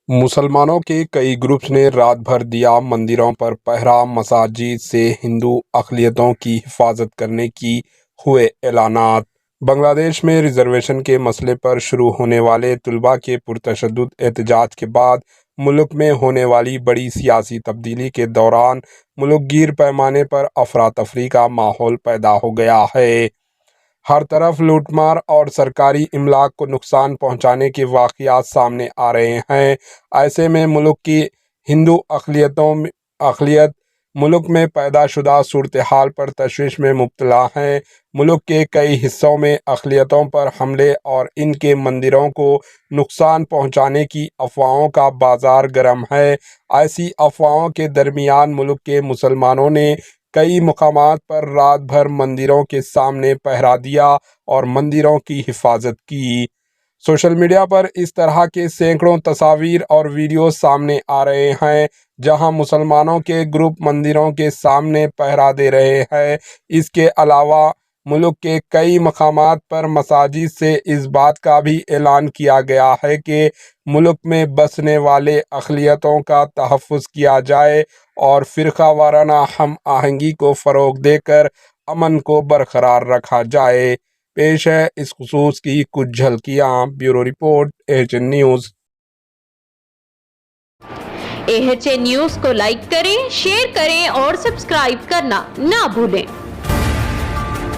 मुसलमानों के कई ग्रुप्स ने रात भर दिया मंदिरों पर पहरा। मसाजिद से हिंदू अक़लियतों की हिफाजत करने की हुए ऐलानात। बांग्लादेश में रिजर्वेशन के मसले पर शुरू होने वाले तुलबा के पुरतशद्दुद एहतजाज के बाद मुल्क में होने वाली बड़ी सियासी तब्दीली के दौरान मुल्क गिर पैमाने पर अफरा तफरी का माहौल पैदा हो गया है। हर तरफ लूटमार और सरकारी इमलाक को नुकसान पहुंचाने के वाक़यात सामने आ रहे हैं। ऐसे में मुल्क की हिंदू अक़लियत मुल्क में पैदाशुदा सूरत हाल पर तशवीश में मुब्तला हैं। मुल्क के कई हिस्सों में अक़लियतों पर हमले और इनके मंदिरों को नुकसान पहुंचाने की अफवाहों का बाज़ार गर्म है। ऐसी अफवाहों के दरमियान मुल्क के मुसलमानों ने कई मकामात पर रात भर मंदिरों के सामने पहरा दिया और मंदिरों की हिफाजत की। सोशल मीडिया पर इस तरह के सैकड़ों तस्वीर और वीडियो सामने आ रहे हैं जहां मुसलमानों के ग्रुप मंदिरों के सामने पहरा दे रहे हैं। इसके अलावा मुल्क के कई मकामात पर मसाजिद से इस बात का भी ऐलान किया गया है कि मुल्क में बसने वाले अक़लियतों का तहफ़्फ़ुज़ किया जाए और फ़िरक़ा वाराना हम आहंगी को फ़रोग़ देकर अमन को बरकरार रखा जाए। पेश है इस खुसूस की कुछ झलकियाँ। Bureau report AHN news. AHN news को लाइक करें, शेयर करें और सब्सक्राइब करना ना भूलें।